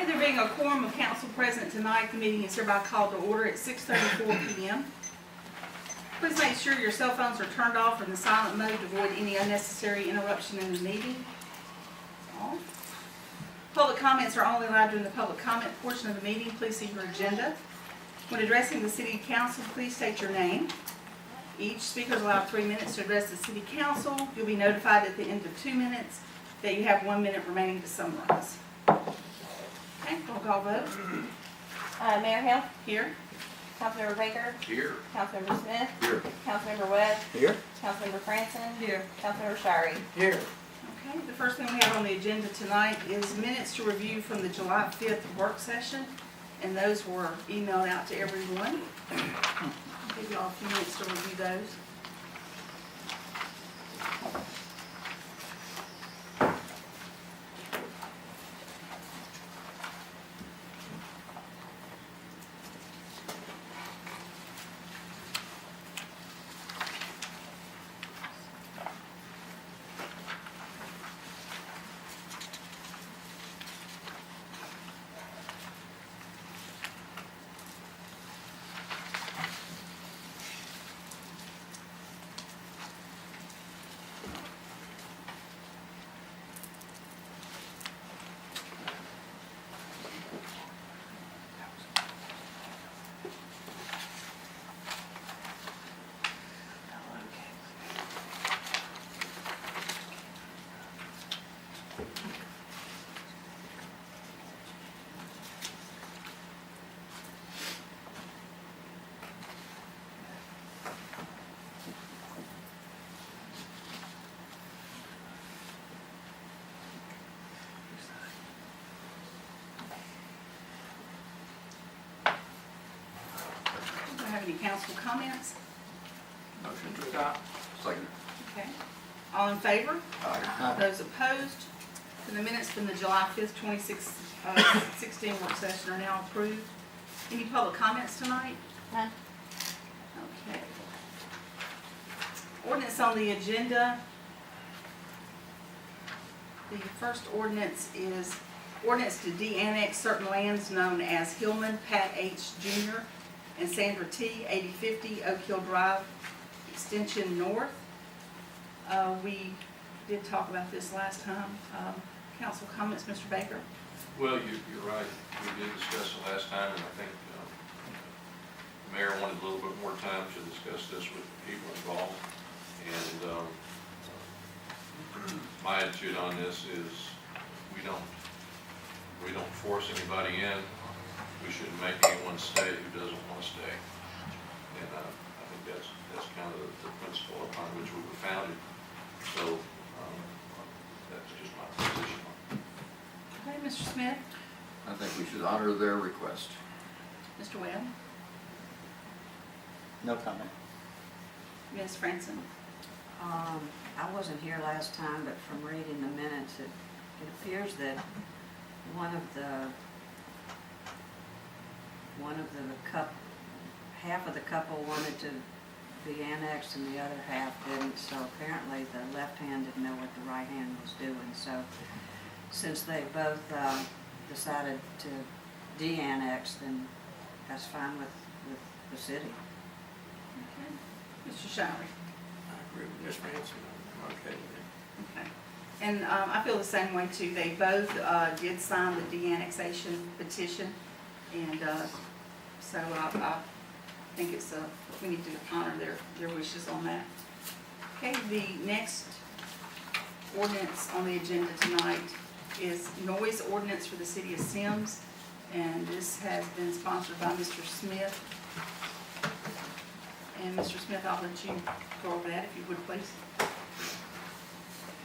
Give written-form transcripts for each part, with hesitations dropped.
Okay, there being a quorum of council present tonight, the meeting is hereby called to order at 6:34 p.m. Please make sure your cell phones are turned off or in the silent mode to avoid any unnecessary interruption in the meeting. All. Public comments are only allowed during the public comment portion of the meeting. Please see your agenda. When addressing the city council, please state your name. Each speaker is allowed 3 minutes to address the city council. You'll be notified at the end of 2 minutes that you have 1 minute remaining to summarize. Okay, roll call vote. Mayor Hill, Here. Councilmember Baker, Here. Councilmember Smith, Here. Councilmember Webb, Here. Councilmember Franson, Here. Councilmember Shirey. Here. Okay, the first thing we have on the agenda tonight is minutes to review from the July 5th work session, and those were emailed out to everyone. I'll give you all a few minutes to review those. Do I have any council comments? Motion to adopt. Second. Okay. All in favor? Aye. Those opposed? And the minutes from the July 5th, 2016 work session are now approved. Any public comments tonight? None. Okay. Ordinance on the agenda. The first ordinance is ordinance to de-annex certain lands known as Hillman Pat H. Jr. and Sandra T. 8050 Oak Hill Drive, extension north. We did talk about this last time. Council comments, Mr. Baker? Well, you're right. We did discuss it last time, and I think the mayor wanted a little bit more time to discuss this with the people involved. And my attitude on this is we don't force anybody in. We shouldn't make anyone stay who doesn't want to stay. And I think that's kind of the principle upon which we were founded. So that's just my position. Okay, Mr. Smith? I think we should honor their request. Mr. Webb? No comment. Ms. Franson? I wasn't here last time, but from reading the minutes, it appears that half of the couple wanted to be annexed and the other half didn't, so apparently the left hand didn't know what the right hand was doing. So since they both decided to de-annex, then that's fine with the city. Okay. Mr. Shirey? I agree with Ms. Franson. I'm okay with it. Okay. And I feel the same way too. They both did sign the de-annexation petition, and so I think it's we need to honor their wishes on that. Okay, the next ordinance on the agenda tonight is noise ordinance for the city of Semmes, and this has been sponsored by Mr. Smith. And Mr. Smith, I'll let you go over that if you would, please.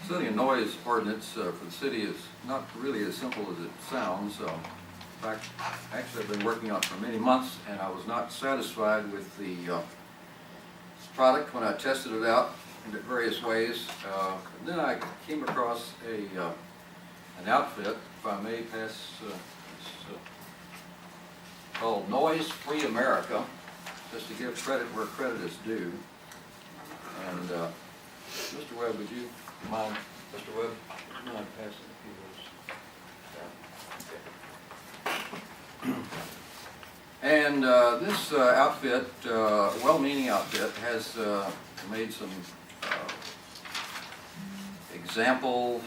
Setting a noise ordinance for the city is not really as simple as it sounds. In fact, actually I've been working on it for many months, and I was not satisfied with the product when I tested it out in various ways. Then I came across an outfit, if I may pass, it's called Noise Free America, just to give credit where credit is due. And Mr. Webb, would you mind, Mr. Webb, would you mind passing a few of those? And this outfit, well-meaning outfit, has made some example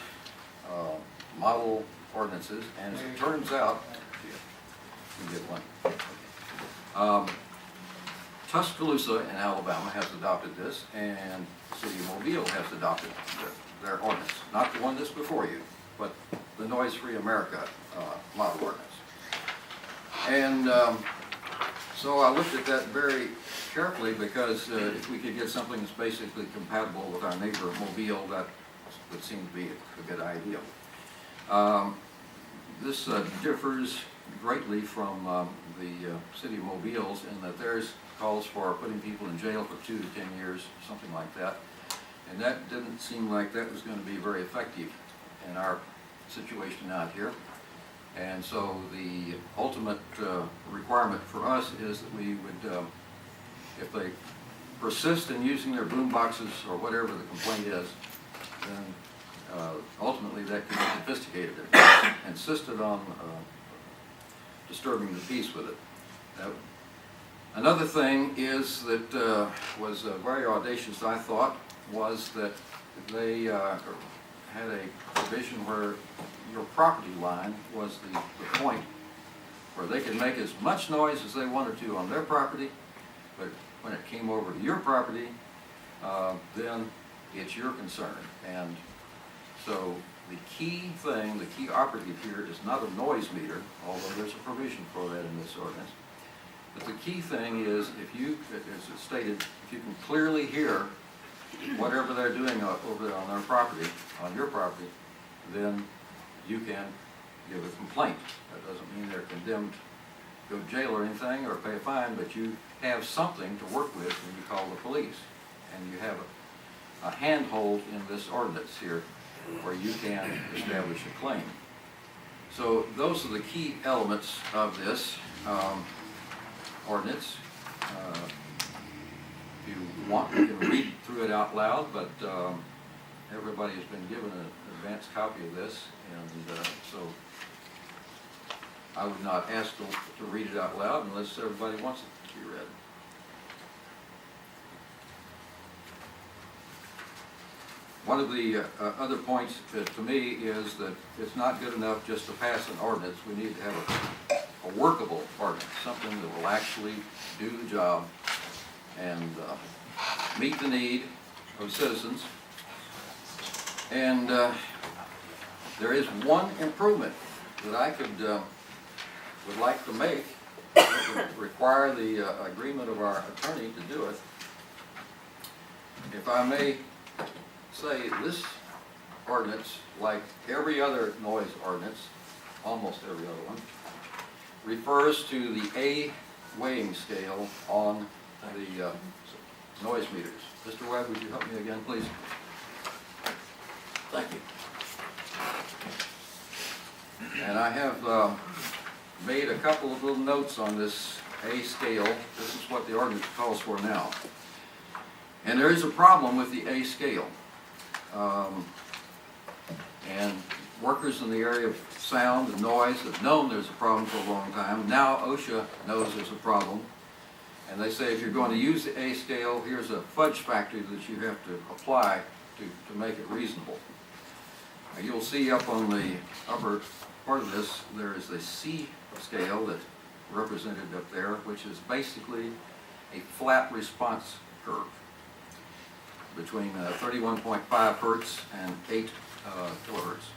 model ordinances, and as it turns out, you get one. Tuscaloosa in Alabama has adopted this, and the city of Mobile has adopted their ordinance. Not the one that's before you, but the Noise-Free America model ordinance. And so I looked at that very carefully, because if we could get something that's basically compatible with our neighbor Mobile, that would seem to be a good idea. This differs greatly from the city of Mobile's, in that theirs calls for putting people in jail for 2 to 10 years, something like that. And that didn't seem like that was going to be very effective in our situation out here. And so the ultimate requirement for us is that we would, if they persist in using their boom boxes or whatever the complaint is, then ultimately that can be investigated. If they insisted on disturbing the peace with it. Another thing is that was very audacious, I thought, was that they had a provision where your property line was the point where they could make as much noise as they wanted to on their property, but when it came over to your property, then it's your concern. And so the key thing, the key operative here is not a noise meter, although there's a provision for that in this ordinance. But the key thing is, if you, as it's stated, if you can clearly hear whatever they're doing over there on their property, on your property, then you can give a complaint. That doesn't mean they're condemned to go to jail or anything, or pay a fine, but you have something to work with when you call the police. And you have a handhold in this ordinance here where you can establish a claim. So those are the key elements of this ordinance. If you want, you can read through it out loud, but everybody has been given an advance copy of this, and so I would not ask to read it out loud unless everybody wants it to be read. One of the other points to me is that it's not good enough just to pass an ordinance. We need to have a workable ordinance, something that will actually do the job and meet the need of citizens. And there is one improvement that I would like to make. It would require the agreement of our attorney to do it. If I may say, this ordinance, like every other noise ordinance, almost every other one, refers to the A weighing scale on the noise meters. Mr. Webb, would you help me again, please? Thank you. And I have made a couple of little notes on this A scale. This is what the ordinance calls for now. And there is a problem with the A scale. And workers in the area of sound and noise have known there's a problem for a long time. Now OSHA knows there's a problem. And they say if you're going to use the A scale, here's a fudge factor that you have to apply to make it reasonable. Now, you'll see up on the upper part of this, there is a C scale that's represented up there, which is basically a flat response curve between 31.5 hertz and 8 kilohertz.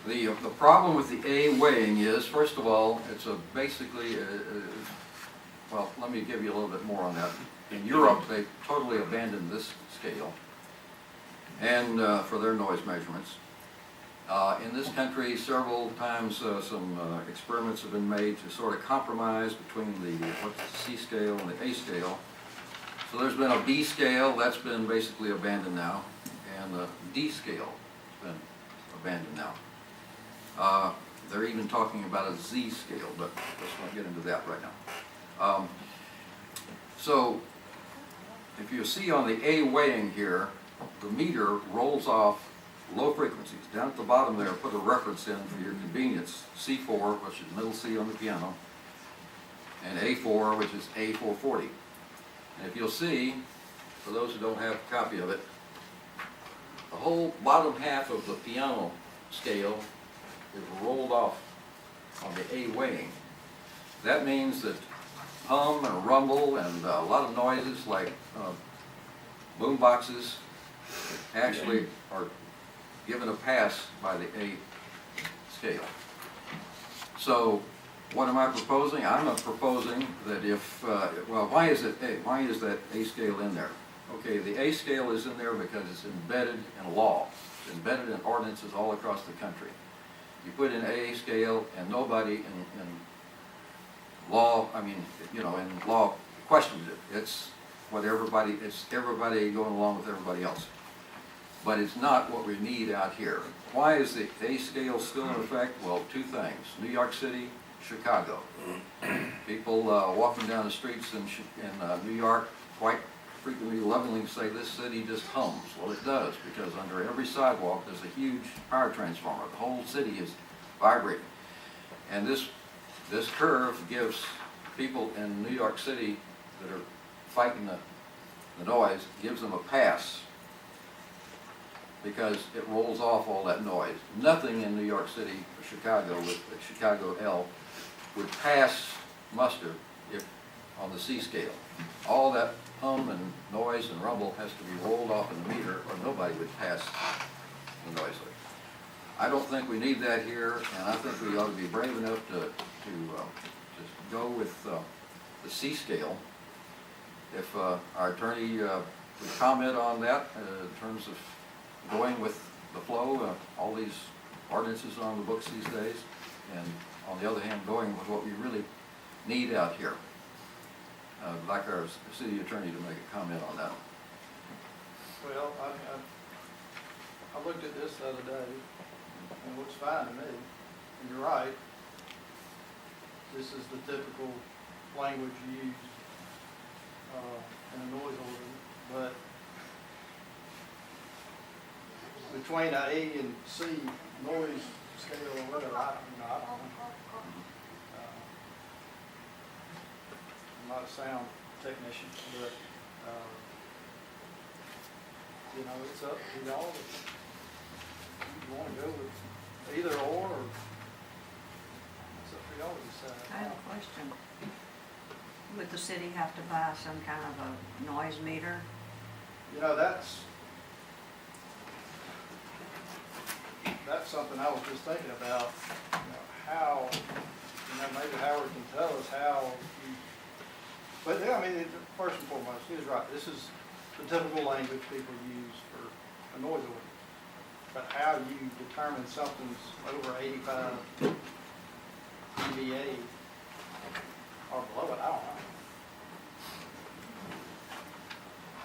The problem with the A weighing is, first of all, it's basically, well, let me give you a little bit more on that. In Europe, they totally abandoned this scale and for their noise measurements. In this country, several times some experiments have been made to sort of compromise between the C scale and the A scale. So there's been a B scale, that's been basically abandoned now, and the D scale has been abandoned now. They're even talking about a Z scale, but let's not get into that right now. So if you see on the A weighing here, the meter rolls off low frequencies. Down at the bottom there, put a reference in for your convenience, C4, which is middle C on the piano, and A4, which is A440. And if you'll see, for those who don't have a copy of it, the whole bottom half of the piano scale is rolled off on the A weighing. That means that hum and rumble and a lot of noises like boom boxes actually are given a pass by the A scale. So what am I proposing? I'm proposing that if, well, why is it A? Why is that A scale in there? Okay, the A scale is in there because it's embedded in law. It's embedded in ordinances all across the country. You put in A scale and nobody in law, I mean, you know, in law questions it. It's what everybody, it's everybody going along with everybody else. But it's not what we need out here. Why is the A scale still in effect? Well, two things. New York City, Chicago. People walking down the streets in New York quite frequently lovingly say this city just hums. Well, it does, because under every sidewalk there's a huge power transformer. The whole city is vibrating. And this curve gives people in New York City that are fighting the noise, gives them a pass, because it rolls off all that noise. Nothing in New York City or Chicago with Chicago L would pass muster if on the C scale. All that hum and noise and rumble has to be rolled off in the meter or nobody would pass the noise. I don't think we need that here, and I think we ought to be brave enough to go with the C scale. If our attorney would comment on that in terms of going with the flow, all these ordinances on the books these days, and on the other hand, going with what we really need out here. I'd like our city attorney to make a comment on that. Well, I looked at this the other day, and it looks fine to me, and you're right. This is the typical language used in a noise ordinance, but between a A and C noise scale or whatever, I don't know. I'm not a sound technician, but you know, it's up to y'all. If you want to go with either or it's up to y'all to decide. I have a question. Would the city have to buy some kind of a noise meter? You know, that's something I was just thinking about, you know, how, you know, maybe Howard can tell us how you, but yeah, I mean, first and foremost, he was right. This is the typical language people use for a noise ordinance. But how you determine something's over 85 dBA or below it, I don't know.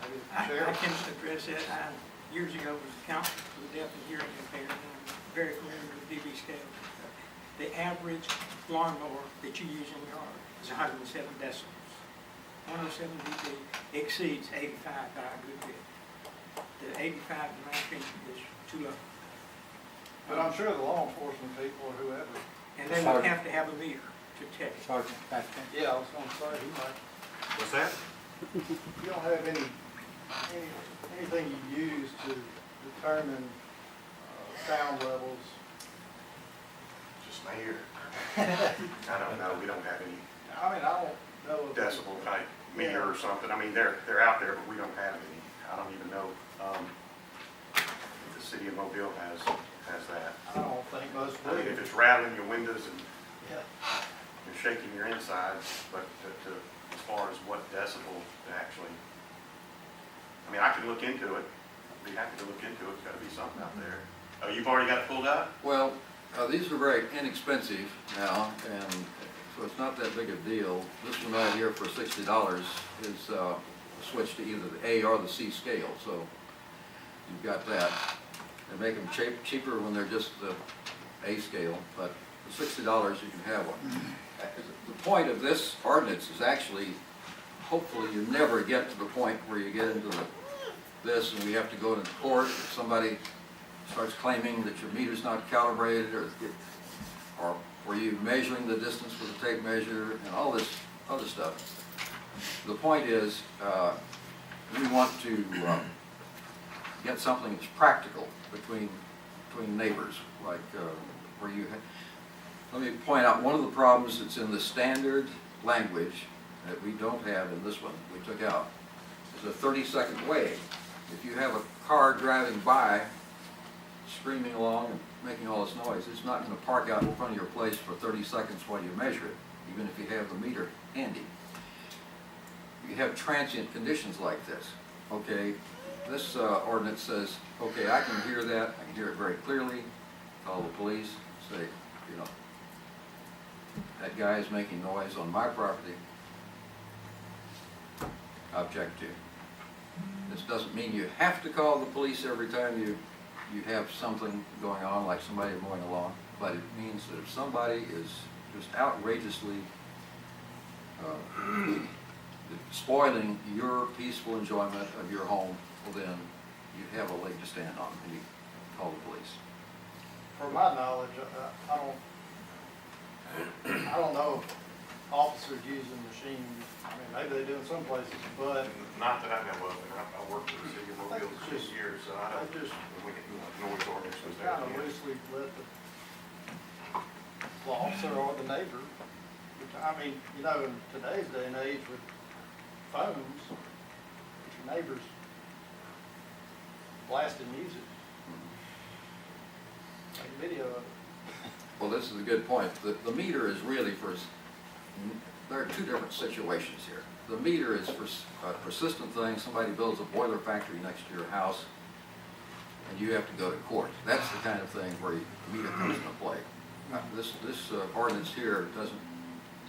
Maybe I Sheriff? can address that. I years ago was counsel for the deaf and hearing impaired, and I'm very familiar with dB scale. The average lawnmower that you use in your yard is 107 decibels. 107 dB exceeds 85 by a good bit. The 85, in my opinion, is too low. But I'm sure the law enforcement people or whoever. And they would have to have a meter to check it. Sergeant, back then. Yeah, I was gonna say, he might. What's that? You don't have anything you use to determine sound levels. Just my ear. I don't know, we don't have any I mean, I don't know. decibel type meter or something. I mean, they're out there, but we don't have any. I don't even know if the city of Mobile has that. I don't think most I mean, if do. it's rattling your windows and Yeah. you're shaking your insides, but as far as what decibel to actually, I mean, I can look into it. I'd be happy to look into it. There's got to be something out there. Oh, you've already got it pulled out? Well, these are very inexpensive now, and so it's not that big a deal. This one right here for $60 is switched to either the A or the C scale, so you've got that. They make them cheaper when they're just the A scale, but for $60 you can have one. The point of this ordinance is actually, hopefully you never get to the point where you get into this and we have to go to court if somebody starts claiming that your meter's not calibrated or were you measuring the distance with a tape measure and all this other stuff. The point is, we want to get something that's practical between neighbors, like where you let me point out one of the problems that's in the standard language that we don't have in this one, we took out, is a 30-second wave. If you have a car driving by, screaming along and making all this noise, it's not going to park out in front of your place for 30 seconds while you measure it, even if you have the meter handy. You have transient conditions like this. Okay, this ordinance says, okay, I can hear that, I can hear it very clearly, call the police, say, you know, that guy is making noise on my property, I object to. This doesn't mean you have to call the police every time you have something going on, like somebody mowing a lawn, but it means that if somebody is just outrageously spoiling your peaceful enjoyment of your home, well then you have a leg to stand on and you call the police. From my knowledge, I don't know if officers using machines, I mean, maybe they do in some places, but Not that I know of, and I worked for the city of Mobile for 6 years, so I don't, they just we get noise ordinance was there. kind of loosely let the officer or the neighbor, which, I mean, you know, in today's day and age with phones, if your neighbor's blasting music, take a video of it. Well, this is a good point. The meter is really for, there are two different situations here. The meter is for a persistent thing. Somebody builds a boiler factory next to your house and you have to go to court. That's the kind of thing where the meter comes into play. This ordinance here doesn't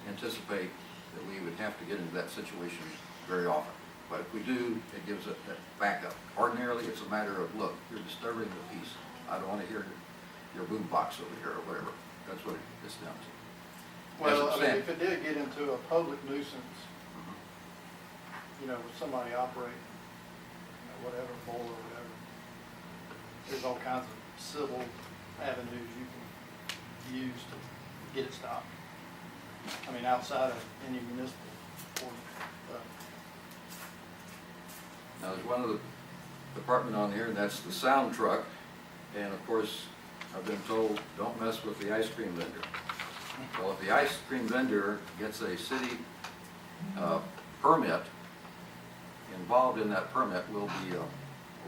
anticipate that we would have to get into that situation very often. But if we do, it gives it that backup. Ordinarily, it's a matter of, look, you're disturbing the peace. I don't want to hear your boom box over here or whatever. That's what it gets down to. Well, I mean, if it did get into a public nuisance, you know, with somebody operating, you know, whatever, boiler or whatever, there's all kinds of civil avenues you can use to get it stopped. I mean, outside of any municipal ordinance. Now, there's one other department on here, and that's the sound truck. And of course, I've been told, don't mess with the ice cream vendor. Well, if the ice cream vendor gets a city permit, involved in that permit will be a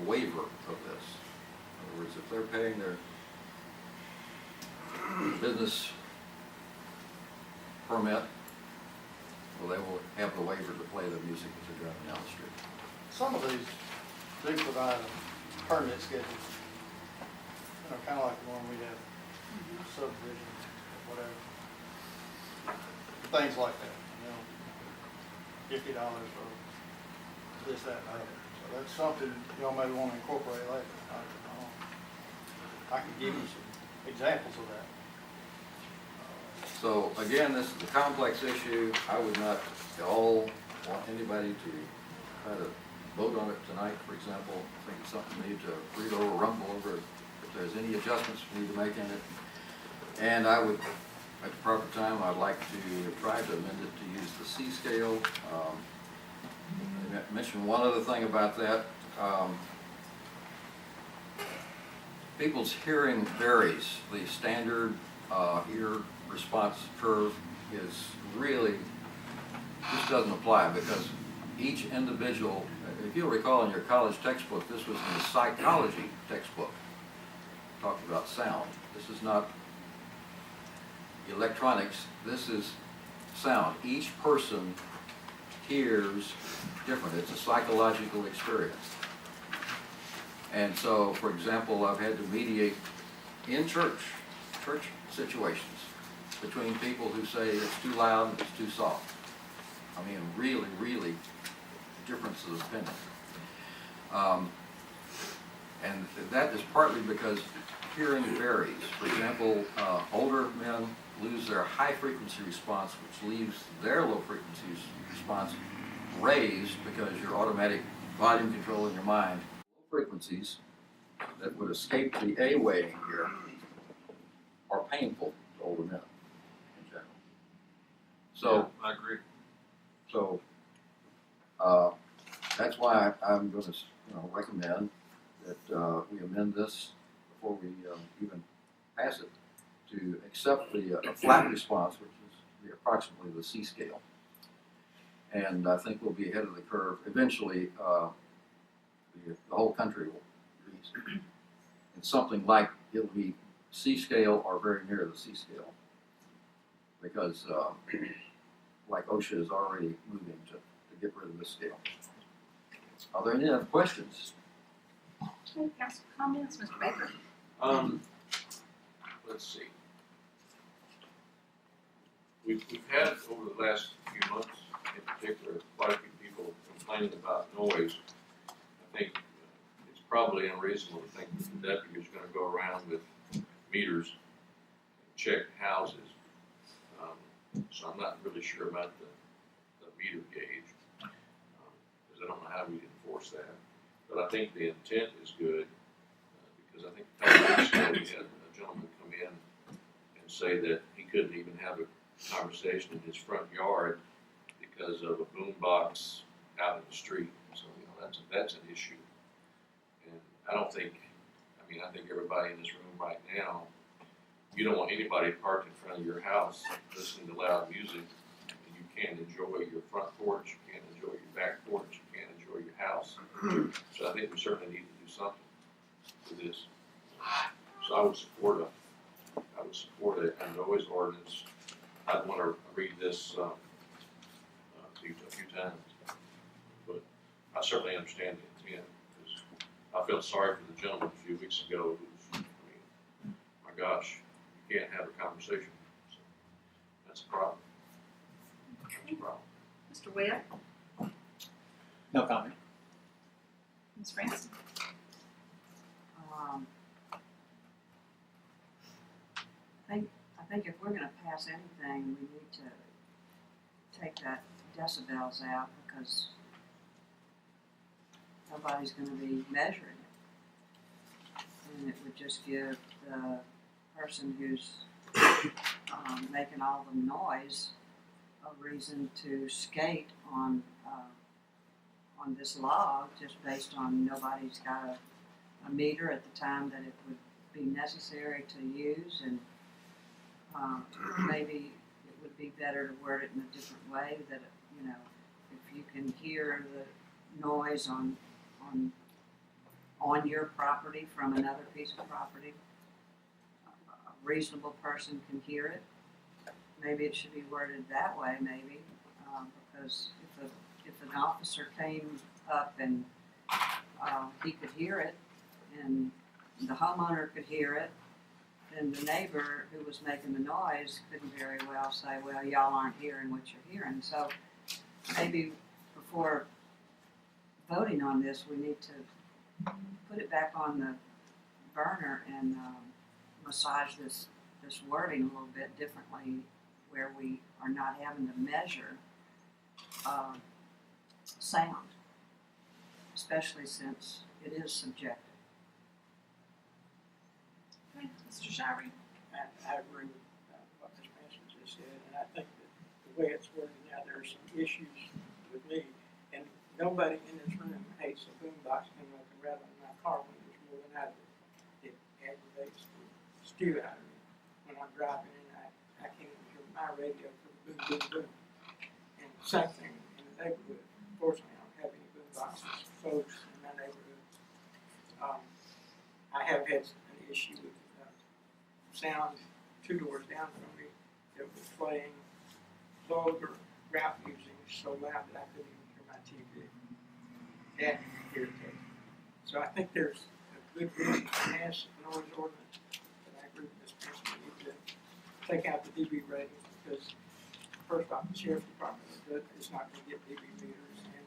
waiver of this. In other words, if they're paying their business permit, well, they will have the waiver to play the music as they're driving down the street. Some of these do provide a permit schedule, you know, kind of like the one we have, subdivision, whatever. Things like that, you know, $50 for this, that, and the other. So that's something y'all may want to incorporate later. I can give you some examples of that. So again, this is a complex issue. I would not at all want anybody to try to vote on it tonight, for example. I think it's something we need to read over, rumble over, if there's any adjustments we need to make in it. And I would, at the proper time, I'd like to try to amend it to use the C scale. I mentioned one other thing about that. People's hearing varies. The standard ear response curve is really, this doesn't apply because each individual, if you'll recall in your college textbook, this was in the psychology textbook, talked about sound. This is not electronics, this is sound. Each person hears different. It's a psychological experience. And so, for example, I've had to mediate in church situations between people who say it's too loud and it's too soft. I mean, really differences of opinion. And that is partly because hearing varies. For example, older men lose their high frequency response, which leaves their low frequency response raised because your automatic volume control in your mind. Low frequencies that would escape the A wave here are painful to older men in general. So I agree. So, that's why I'm gonna, recommend that, we amend this before we, even pass it, to accept a flat response, which is approximately the C scale. And I think we'll be ahead of the curve. Eventually, the whole country will be in something like, it'll be C scale or very near the C scale. Because, like OSHA is already moving to get rid of this scale. Are there any other questions? Okay, council comments, Mr. Baker? Let's see. We've had over the last few months, in particular, quite a few people complaining about noise. I think it's probably unreasonable to think that the deputy is going to go around with meters and check houses. So I'm not really sure about the meter gauge, because I don't know how we enforce that. But I think the intent is good, because I think a couple of weeks ago we had a gentleman come in and say that he couldn't even have a conversation in his front yard because of a boom box out in the street. So, that's an issue. And I think everybody in this room right now, you don't want anybody parked in front of your house listening to loud music. You can't enjoy your front porch, you can't enjoy your back porch, you can't enjoy your house. So I think we certainly need to do something with this. So I would support a noise ordinance. I'd want to read this a few times, but I certainly understand the intent, because I felt sorry for the gentleman a few weeks ago who's, my gosh, you can't have a conversation. So that's a problem. That's a problem. Mr. Webb? No comment. Ms. Francis? I think if we're gonna pass anything, we need to take that decibels out, because nobody's gonna be measuring it. And it would just give the person who's making all the noise a reason to skate on this law, just based on nobody's got a meter at the time that it would be necessary to use, and maybe it would be better to word it in a different way, that, if you can hear the noise on your property from another piece of property, a reasonable person can hear it. Maybe it should be worded that way, because if an officer came up and he could hear it, and the homeowner could hear it, then the neighbor who was making the noise couldn't very well say, well, y'all aren't hearing what you're hearing. So maybe before voting on this, we need to put it back on the burner and massage this wording a little bit differently, where we are not having to measure sound, especially since it is subjective. Okay, Mr. Shirey? I agree with what Ms. Branson just said, and I think that the way it's worded now, there are some issues with me, and nobody in this room hates a boombox coming up and rattling my car windows more than I do. It aggravates the stew out of me when I'm driving, and I can't even hear my radio for the boom, boom, boom. And same thing in the neighborhood. Fortunately, I don't have any boomboxes, folks in my neighborhood. I have had an issue with sound 2 doors down from me that was playing vulgar rap music so loud that I couldn't even hear my TV. That irritated me. So I think there's a good reason to pass a noise ordinance, but I agree with this person. We need to take out the dB ratings, because first off, the sheriff's department is not going to get dB meters, and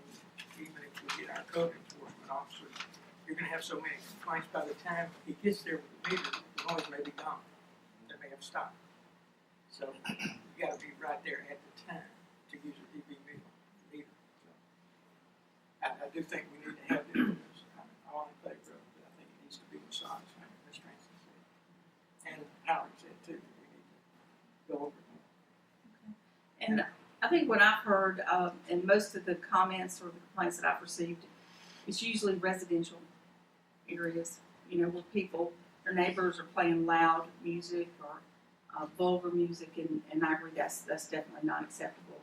even if we get our code enforcement officers, you're going to have so many complaints by the time he gets there with the meter, the noise may be gone. They may have stopped. So you got to be right there at the time to use a dB meter. So I do think we need to have the ordinance. I'm all in favor of it, but I think it needs to be massaged, like Ms. Francis said. And Howard said too, that we need to go over it. And I think what I've heard, and most of the comments or the complaints that I've received, it's usually residential areas, where people, their neighbors are playing loud music or vulgar music, and I agree that's definitely not acceptable.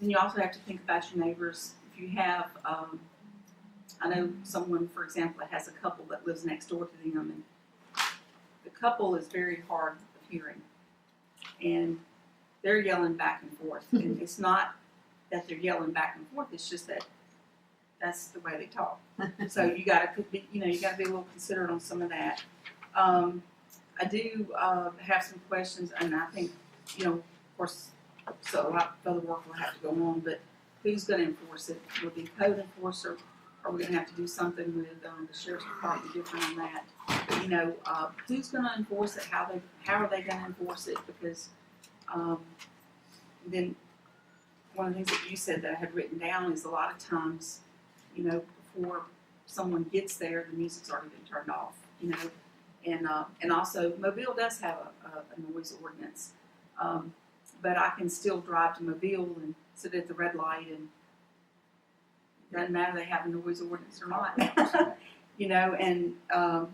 Then you also have to think about your neighbors. If you have, I know someone, for example, that has a couple that lives next door to them, and the couple is very hard of hearing, and they're yelling back and forth. And it's not that they're yelling back and forth; it's just that that's the way they talk. So you gotta be, you gotta be a little considerate on some of that. I do have some questions, and I think, of course, so a lot of other work will have to go on. But who's going to enforce it? Will it be a code enforcer? Are we going to have to do something with the sheriff's department different on that? But, who's going to enforce it? How are they going to enforce it? Because then one of the things that you said that I had written down is a lot of times, before someone gets there, the music's already been turned off. And also Mobile does have a noise ordinance, but I can still drive to Mobile and sit at the red light, and it doesn't matter they have a noise ordinance or not.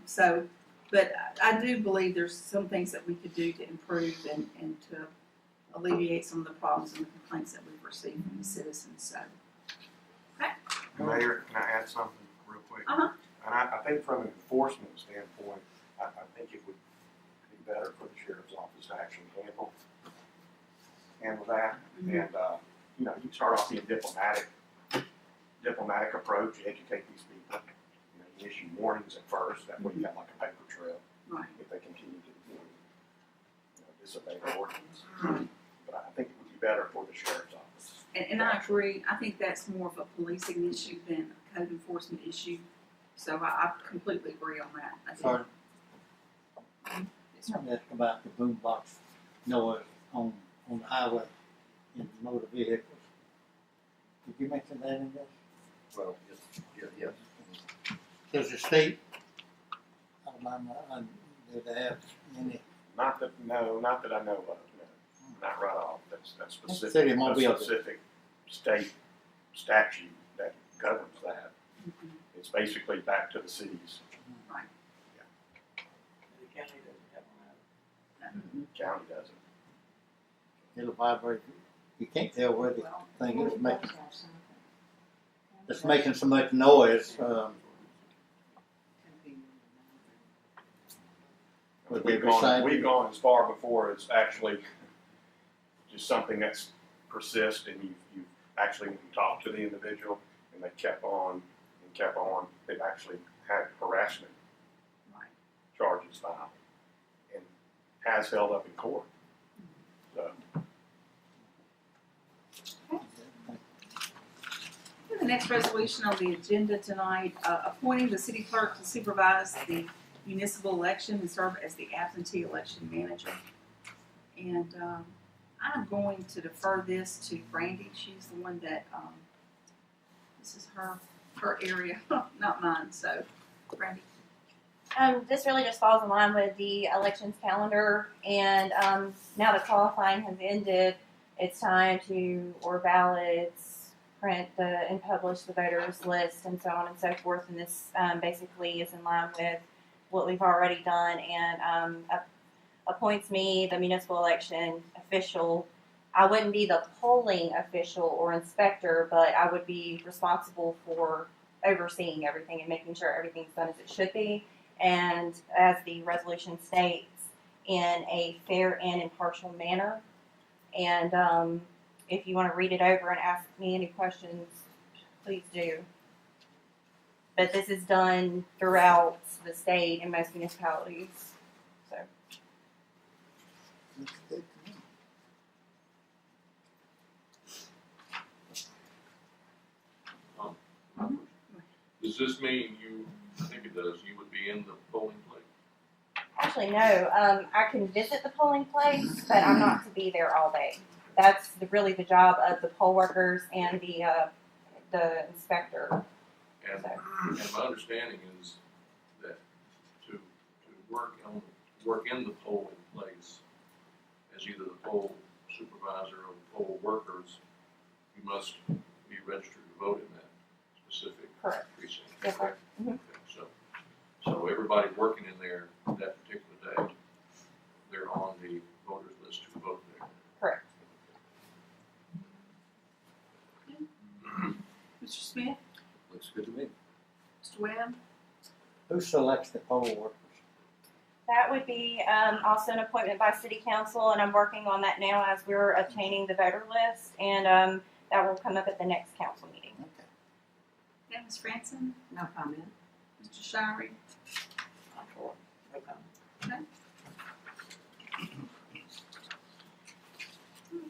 So, but I do believe there's some things that we could do to improve and to alleviate some of the problems and the complaints that we've received from the citizens. So, Mayor, can I add something real quick? Uh-huh. And I think from an enforcement standpoint, I think it would be better for the sheriff's office to actually handle that. Mm-hmm. And, you can start off being diplomatic approach, you educate these people. You issue warnings at first, that way you have like a paper trail. Right. If they continue to, disobey the ordinance. But I think it would be better for the sheriff's office. And I agree. I think that's more of a policing issue than a code enforcement issue. So I completely agree on that. I do. Sorry. Something that's about the boombox noise on the highway in motor vehicles. Did you mention that in this? Well, yes. Does the state, do they have any? Not that I know of, no. Not right off. That's specific. City of Mobile. A specific state statute that governs that. Mhm. It's basically back to the cities. Right. The county doesn't have one. County doesn't. It'll vibrate. You can't tell where the Well, thing is making. It's making so much noise. Would they recite? We've gone as far before it's actually just something that's persist, and you've actually, when you talk to the individual and they kept on, they've actually had harassment Right. charges filed and has held up in court. So, The next resolution on the agenda tonight, appointing the city clerk to supervise the municipal election and serve as the absentee election manager. And I'm going to defer this to Brandy. She's the one that, this is her area, not mine. So, Brandy. This really just falls in line with the elections calendar, and now that qualifying has ended, it's time to order ballots, print and publish the voters list, and so on and so forth. And this basically is in line with what we've already done, and appoints me the municipal election official. I wouldn't be the polling official or inspector, but I would be responsible for overseeing everything and making sure everything's done as it should be. And as the resolution states, in a fair and impartial manner. And if you want to read it over and ask me any questions, please do. But this is done throughout the state in most municipalities. So, Looks good to me. Does this mean I think it does, you would be in the polling place? actually, no. I can visit the polling place, but I'm not to be there all day. That's really the job of the poll workers and the inspector. And my understanding is that to work in the polling place as either the poll supervisor of poll workers, you must be registered to vote in that specific Correct. precinct. Yes, sir. correct? Mhm. Okay, so everybody working in there that particular day, they're on the voters list to vote there. Correct. Mr. Smith, Looks good to me. Mr. Webb, Who selects the poll workers? That would be also an appointment by city council, and I'm working on that now as we're obtaining the voter list, and that will come up at the next council meeting. Okay. okay, Ms. Franson, No comment. Mr. Shirey, I'm for it. No comment.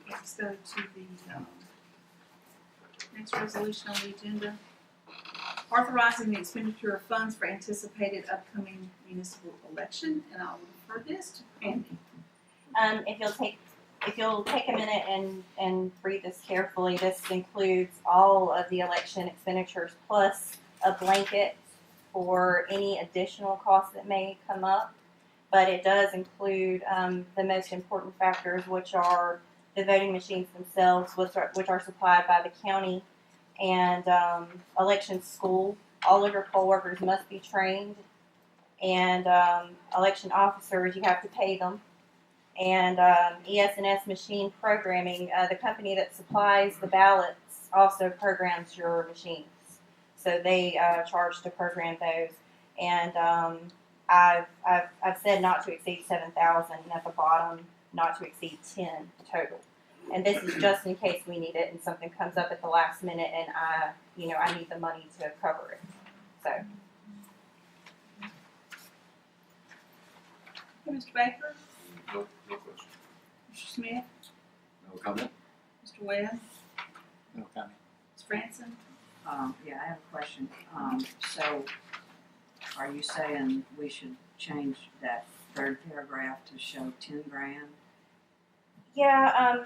let's go to the next resolution on the agenda. Authorizing the expenditure of funds for anticipated upcoming municipal election, and I'll refer this to Andy. If you'll take a minute and read this carefully, this includes all of the election expenditures plus a blanket for any additional costs that may come up. But it does include the most important factors, which are the voting machines themselves, which are supplied by the county, and election school. All of your poll workers must be trained, and election officers, you have to pay them. And ES&S machine programming, the company that supplies the ballots also programs your machines. So they charge to program those. And I've said not to exceed 7,000, and at the bottom, not to exceed 10 total. And this is just in case we need it and something comes up at the last minute and I need the money to cover it. So, Okay, Mr. Baker, No question. Mr. Smith, No comment? Mr. Webb, No comment. Ms. Franson, Yeah, I have a question. So are you saying we should change that third paragraph to show 10 grand? yeah,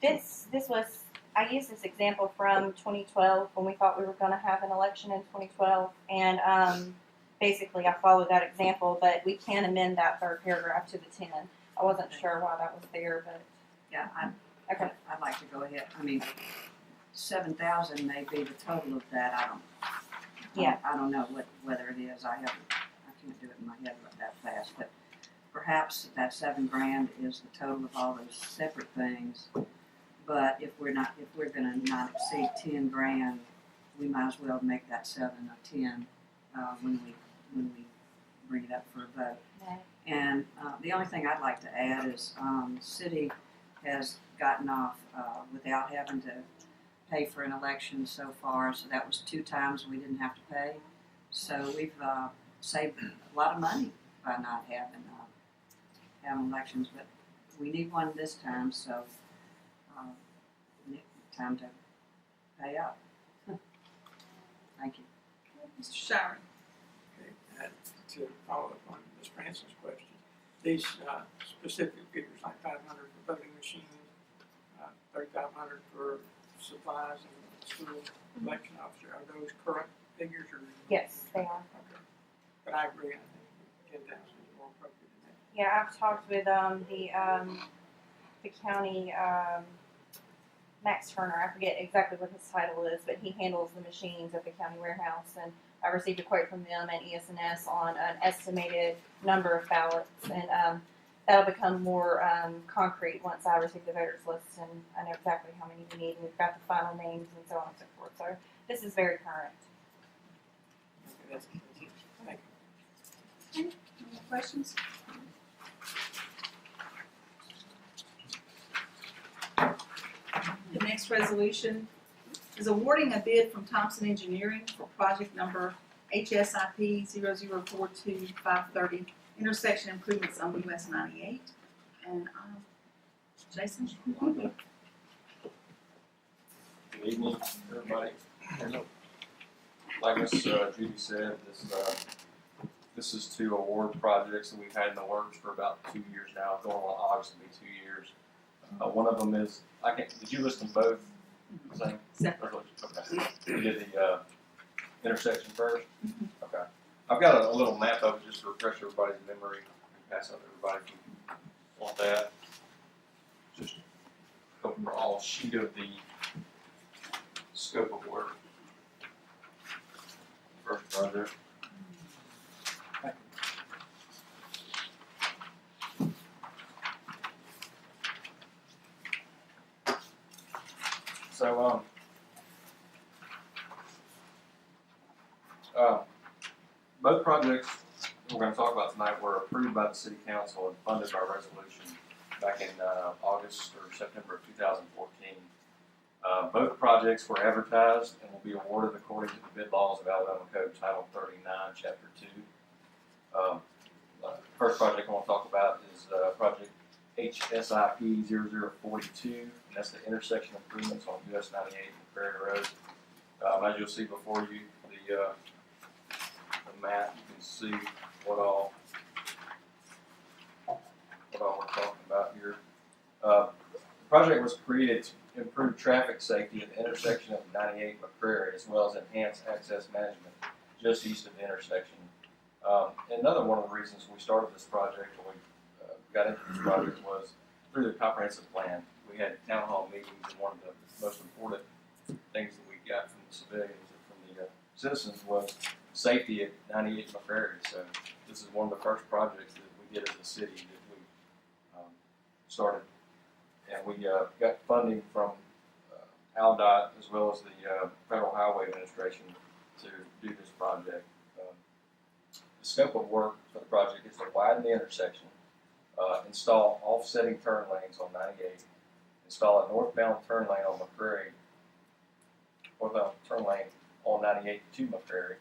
this was, I used this example from 2012 when we thought we were going to have an election in 2012. And basically I followed that example, but we can amend that third paragraph to the 10. I wasn't sure why that was there, but Yeah, okay. I'd like to go ahead. I mean, 7,000 may be the total of that. Yeah. I don't know whether it is. I can't do it in my head that fast, but perhaps that 7 grand is the total of all those separate things. But if we're gonna not exceed 10 grand, we might as well make that 7 or 10 when we bring it up for a vote. Right. And the only thing I'd like to add is the city has gotten off without having to pay for an election so far. So that was 2 times we didn't have to pay. So we've saved a lot of money by not having elections. But we need one this time, so time to pay up. Thank you. Mr. Shirey. Okay, to follow up on Ms. Branson's question, these specific figures like 500 for voting machines, 3,500 for supplies and school election officer, are those current figures or? Yes, they are. Okay, but I agree, I think 10,000 is more appropriate than that. Yeah, I've talked with the county Max Turner. I forget exactly what his title is, but he handles the machines at the county warehouse. And I received a quote from them and ES&S on an estimated number of ballots, and that'll become more concrete once I receive the voters list and I know exactly how many we need. We've got the final names and so on and so forth. So this is very current. Okay, that's it. Thank you. Any more questions? The next resolution is awarding a bid from Thompson Engineering for project number HSIP 0042530, intersection improvements on US 98. And Jason? Good evening, everybody. Like Ms. Judy said, this is to award projects that we've had in the works for about 2 years now. Going on August will be 2 years. One of them is, did you list them both? Same? Separate. Okay. We did the intersection first? Okay. I've got a little map of it just to refresh everybody's memory and pass out to everybody if you want that. Just overall sheet of the scope of work. First project. So, both projects we're going to talk about tonight were approved by the City Council and funded by resolution back in August or September of 2014. Both projects were advertised and will be awarded according to the bid laws of Alabama Code Title 39, Chapter 2. First project I want to talk about is project HSIP 0042, and that's the intersection improvements on US 98 and Prairie Road. As you'll see before you, the map, you can see what all we're talking about here. The project was created to improve traffic safety at the intersection of 98 McCrary, as well as enhance access management just east of the intersection. Another one of the reasons we started this project, or we got into this project, was through the comprehensive plan. We had town hall meetings, and one of the most important things that we got from the civilians and from the citizens was safety at 98 McCrary. So this is one of the first projects that we did as a city that we started. And we got funding from ALDOT as well as the Federal Highway Administration to do this project. The scope of work for the project is to widen the intersection, install offsetting turn lanes on 98, install a northbound turn lane on McCrary, northbound turn lane on 98 to McCrary,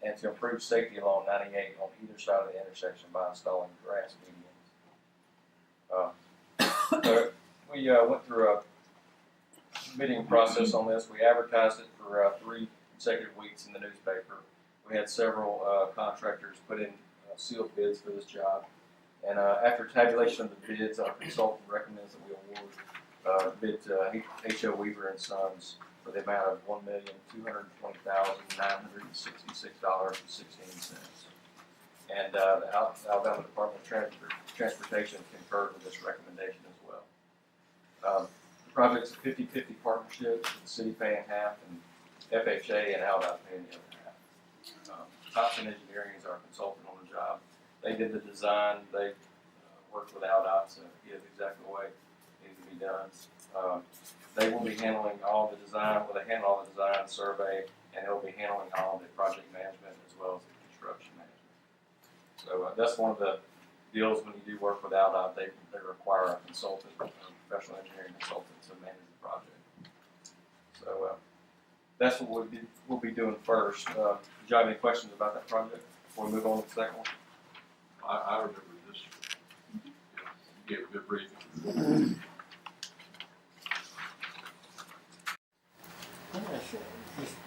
and to improve safety along 98 on either side of the intersection by installing grass medians. So we went through a bidding process on this. We advertised it for 3 consecutive weeks in the newspaper. We had several contractors put in sealed bids for this job. And after tabulation of the bids, our consultant recommends that we award bid to H.O. Weaver and Sons for the amount of $1,220,966.16. And the Alabama Department of Transportation concurred with this recommendation as well. The project's a 50-50 partnership, with the city paying half and FHA and ALDOT paying the other half. Thompson Engineering is our consultant on the job. They did the design. They worked with ALDOT to get it exactly the way it needed to be done. They will be handling all the design, well, they handle all the design, survey, and they'll be handling all the project management as well as the construction management. So that's one of the deals when you do work with ALDOT, they require a consultant, a professional engineering consultant to manage the project. So that's what we'll be doing first. Did you have any questions about that project before we move on to the second one? I remember this. You gave a good briefing.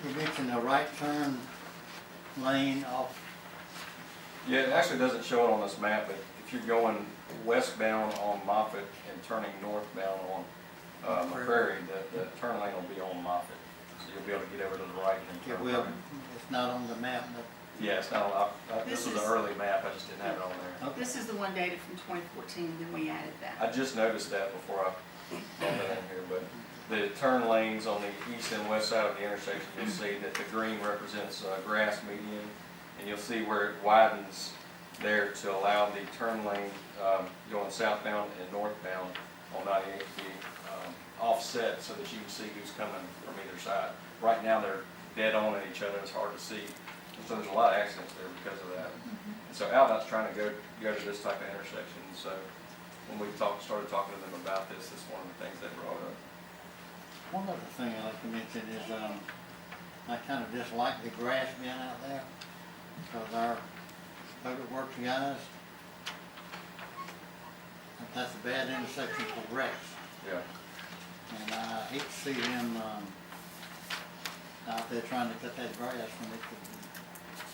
You mentioned a right turn lane off. Yeah, it actually doesn't show it on this map, but if you're going westbound on Moffett and turning northbound on McCrary, the turn lane will be on Moffett. So you'll be able to get over to the right and then It turn will, right. it's not on the map, but. Yeah, it's not, this was an early map, I just didn't have it on there. Okay. This is the one dated from 2014, then we added that. I just noticed that before I brought that in here, but the turn lanes on the east and west side of the intersection, you'll see that the green represents grass median, and you'll see where it widens there to allow the turn lane going southbound and northbound on 98 to be offset so that you can see who's coming from either side. Right now, they're dead on at each other, it's hard to see. So there's a lot of accidents there because of that. And so ALDOT's trying to go to this type of intersection. So when we started talking to them about this, this is one of the things they brought up. One other thing I'd like to mention is, I kind of dislike the grass being out there, because our public works guys, that's a bad intersection for wrecks. Yeah. And I hate to see them, out there trying to cut that grass when it could be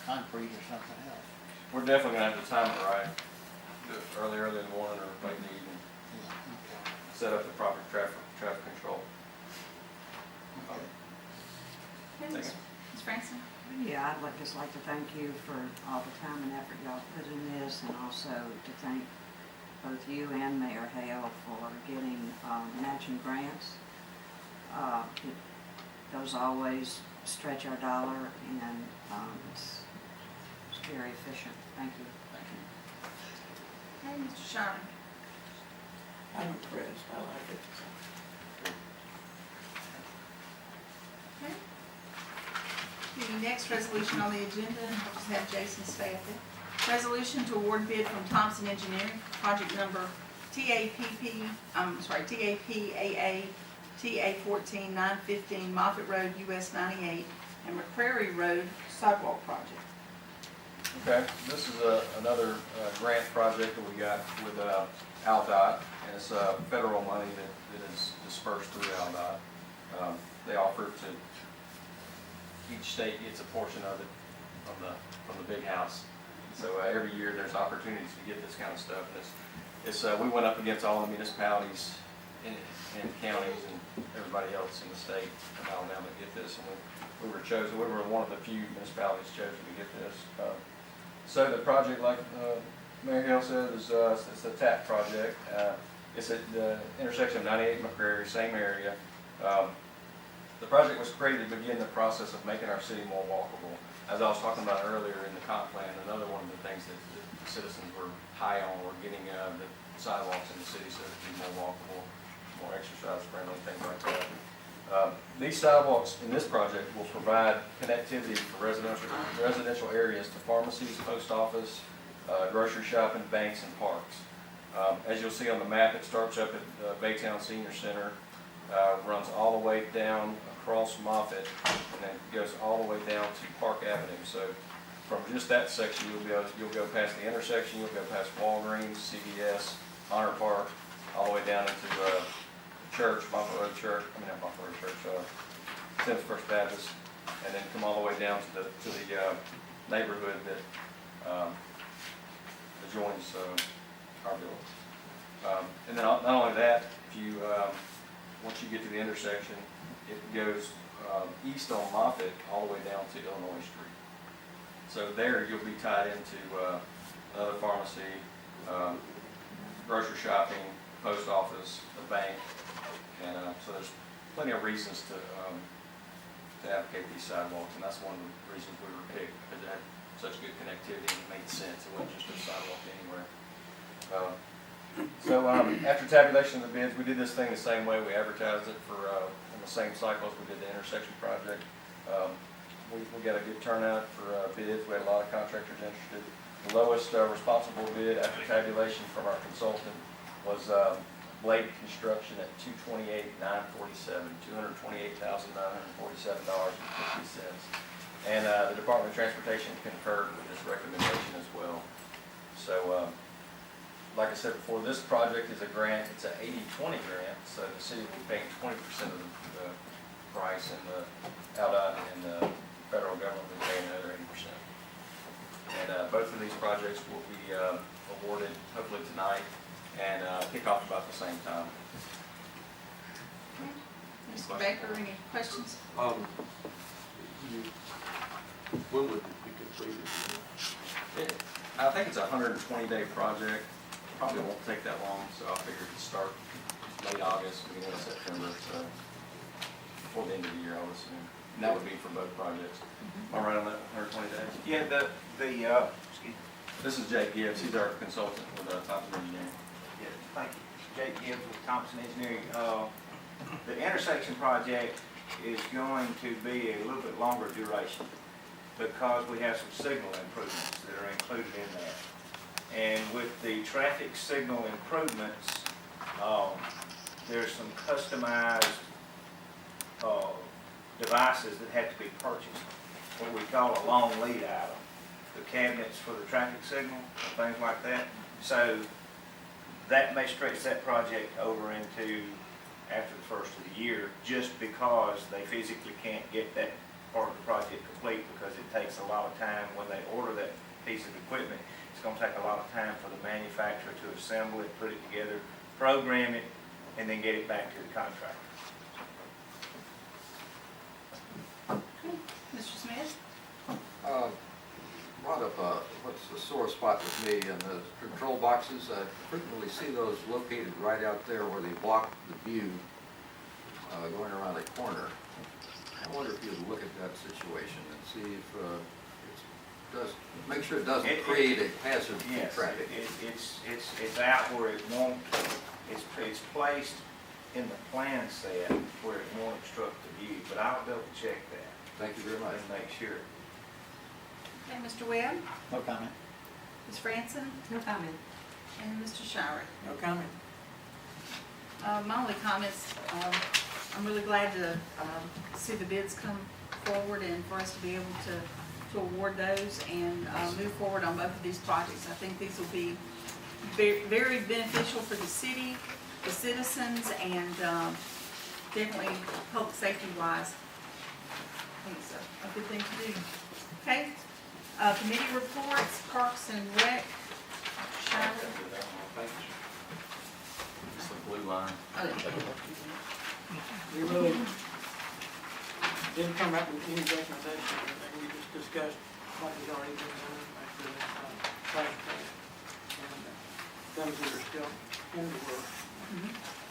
concrete or something else. We're definitely gonna have to time it right. Do it early in the morning or late in the evening. Yeah, okay. Set up the proper traffic control. Okay, Ms. Franson? Yeah, I'd just like to thank you for all the time and effort y'all put in this, and also to thank both you and Mayor Hale for getting matching grants. Those always stretch our dollar, and it's very efficient. Thank you. Thank you. Okay, Mr. Sherman. I'm impressed, I like it. Okay. The next resolution on the agenda, I'll just have Jason state it. Resolution to award bid from Thompson Engineering for project number TAPAA TA 14-915 Moffett Road US 98 and McCrary Road sidewalk project. Okay, this is another grant project that we got with AlDOT, and it's federal money that is dispersed through AlDOT. They offer to, each state gets a portion of it from the big house. So every year there's opportunities to get this kind of stuff. And we went up against all the municipalities and counties and everybody else in the state of Alabama to get this, and we were chosen. We were one of the few municipalities chosen to get this. So the project, like Mayor Hill said, is it's a TAP project. It's at the intersection of 98 and McCrary, same area. The project was created to begin the process of making our city more walkable. As I was talking about earlier in the comp plan, another one of the things that the citizens were high on were getting the sidewalks in the city so it could be more walkable, more exercise friendly, things like that. These sidewalks in this project will provide connectivity for residential areas to pharmacies, post office, grocery shopping, banks, and parks. As you'll see on the map, it starts up at Baytown Senior Center, runs all the way down across Moffett, and then goes all the way down to Park Avenue. So from just that section, you'll go past the intersection, you'll go past Walgreens, CVS, Honor Park, all the way down into church, Moffett Road Church, not Moffett Road Church, Semmes First Baptist, and then come all the way down to the neighborhood that adjoins our building. And then not only that, if you once you get to the intersection, it goes east on Moffett all the way down to Illinois Street. So there you'll be tied into another pharmacy, grocery shopping, post office, the bank, and so there's plenty of reasons to advocate these sidewalks, and that's one of the reasons we were picked, because it had such good connectivity and it made sense. It wasn't just a sidewalk anywhere. So after tabulation of the bids, we did this thing the same way. We advertised it for in the same cycle as we did the intersection project. We got a good turnout for bids. We had a lot of contractors interested. The lowest responsible bid after tabulation from our consultant was Blade Construction at $228,947, $228,947.50. And the Department of Transportation concurred with this recommendation as well. So, like I said before, this project is a grant. It's an 80-20 grant, so the city will be paying 20% of the price, and the AlDOT and the federal government will be paying another 80%. And both of these projects will be awarded hopefully tonight and kick off about the same time. Mr. Baker, any questions? When would it be completed? I think it's a 120-day project. Probably won't take that long, so I figured it'd start late August, beginning of September, so before the end of the year, I would assume. And that would be for both projects. Am I right on that, 120 days? Yeah, excuse me. This is Jake Gibbs. He's our consultant with Thompson Engineering. Yeah, thank you. Jake Gibbs with Thompson Engineering. The intersection project is going to be a little bit longer duration because we have some signal improvements that are included in that. And with the traffic signal improvements, there's some customized devices that have to be purchased, what we call a long lead item. The cabinets for the traffic signal, and things like that. So that may stretch that project over into after the first of the year, just because they physically can't get that part of the project complete, because it takes a lot of time when they order that piece of equipment. It's going to take a lot of time for the manufacturer to assemble it, put it together, program it, and then get it back to the contractor. Mr. Smith? Brought up, what's the sore spot with me, and the control boxes, I frequently see those located right out there where they block the view going around a corner. I wonder if you'd look at that situation and see if make sure it doesn't create a hazard for Yes, traffic. it's out where it won't, it's placed in the plan set where it won't obstruct the view, but I'll double check that Thank you very much. and make sure. Okay, Mr. Webb, No comment. Ms. Franson, No comment. and Mr. Shirey. No comment? My only comments, I'm really glad to see the bids come forward and for us to be able to award those and move forward on both of these projects. I think these will be very, very beneficial for the city, the citizens, and definitely public safety wise. I think it's a good thing to do. Okay, committee reports, Parks and Rec. Shirley? It's the blue line. Oh, yeah. We really didn't come up with any recommendation or anything, we just discussed what had already been done after the flash pad. And those that are still in the work.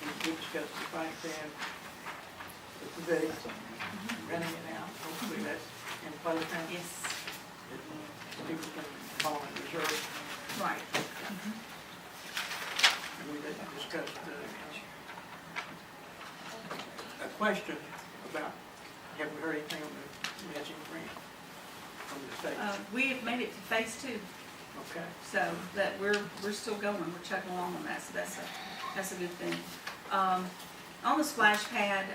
We discussed the flash pad, the pavilion, renting it out, hopefully that's in place now. Yes, That people can call and reserve. right. And we discussed a question about, have we heard anything on the matching grant from the state? We have made it to phase 2. Okay. So that we're still going, we're chugging along on that, so that's a good thing. On the splash pad,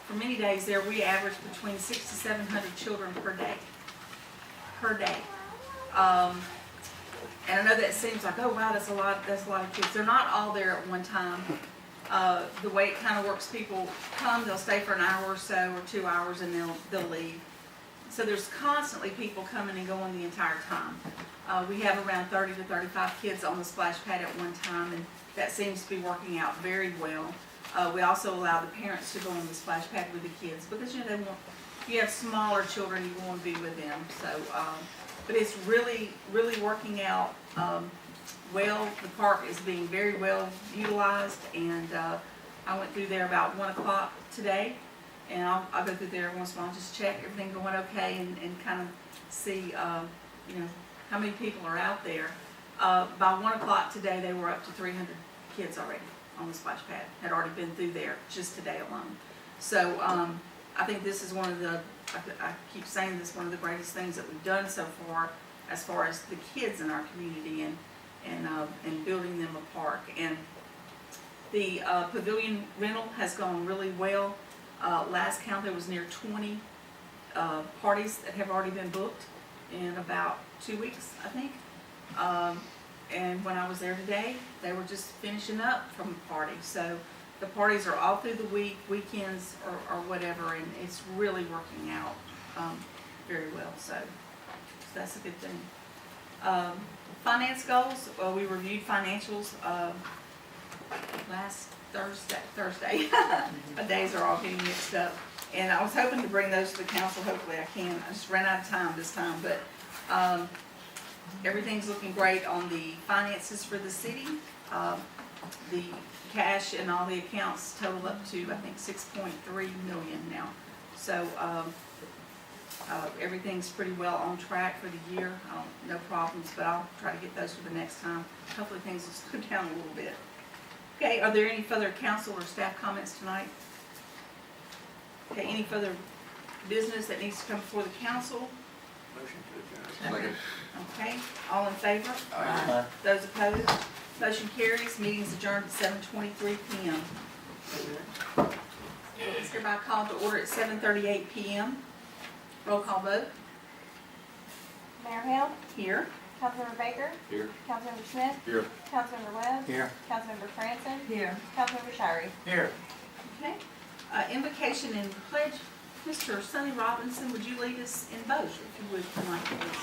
for many days there, we averaged between 600 to 700 children per day. And I know that seems like, oh wow, that's a lot of kids. They're not all there at one time. The way it kind of works, people come, they'll stay for an hour or so, or 2 hours, and they'll leave. So there's constantly people coming and going the entire time. We have around 30 to 35 kids on the splash pad at one time, and that seems to be working out very well. We also allow the parents to go on the splash pad with the kids, because you have smaller children, you want to be with them. So, but it's really, really working out well. The park is being very well utilized, and I went through there about 1 o'clock today. And I'll go through there every once in a while, just check everything going okay, and kind of see, how many people are out there. By 1 o'clock today, they were up to 300 kids already on the splash pad, had already been through there just today alone. So I think this is one of the, I keep saying this, one of the greatest things that we've done so far as the kids in our community and building them a park. And the pavilion rental has gone really well. Last count, there was near 20 parties that have already been booked in about 2 weeks, I think. And when I was there today, they were just finishing up from a party. So the parties are all through the week, weekends, or whatever, and it's really working out very well. So that's a good thing. Finance goals, well, we reviewed financials last Thursday. My days are all getting mixed up. And I was hoping to bring those to the council. Hopefully I can. I just ran out of time this time. But everything's looking great on the finances for the city. The cash and all the accounts total up to, I think, 6.3 million now. So everything's pretty well on track for the year. No problems, but I'll try to get those for the next time. Hopefully things will slow down a little bit. Okay, are there any further council or staff comments tonight? Okay, any further business that needs to come before the council? Motion to adjourn. Second. Okay, all in favor? Aye. Those opposed? Motion carries. Meeting's adjourned at 7:23 p.m. It's hereby called to order at 7:38 p.m. Roll call vote. Mayor Hill, Here. Councilmember Baker, Here. Councilmember Smith, Here. Councilmember Webb, Here. Councilmember Franson, Here. Councilmember Shirey. Here. Okay. Invocation and pledge. Mr. Sonny Robinson, would you lead us in both, if you would, tonight, please?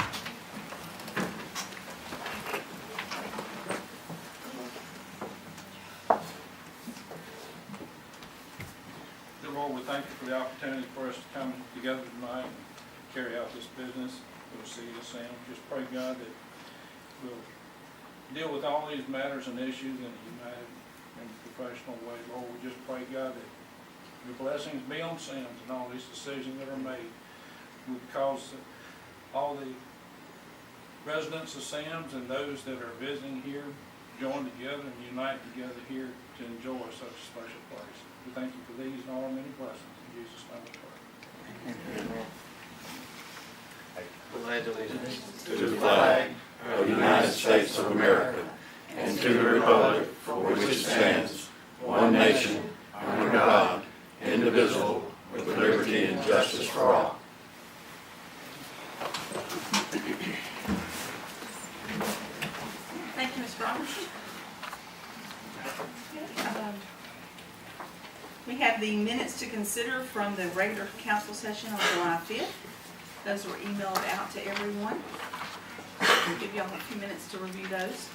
Dear Lord, we thank you for the opportunity for us to come together tonight and carry out this business. for the city of Semmes. Just pray God that we'll deal with all these matters and issues in a united and professional way. Lord, we just pray, God, that your blessings be on Semmes and all these decisions that are made would cause all the residents of Semmes and those that are visiting here join together and unite together here to enjoy such a special place. We thank you for these and all our many blessings. In Jesus' name we pray. Pledge allegiance to the flag of the United States of America and to the republic for which it stands, one nation, under God, indivisible, with liberty and justice for all. Thank you, Ms. Roberts. We have the minutes to consider from the regular council session on July 5th. Those were emailed out to everyone. I'll give y'all a few minutes to review those.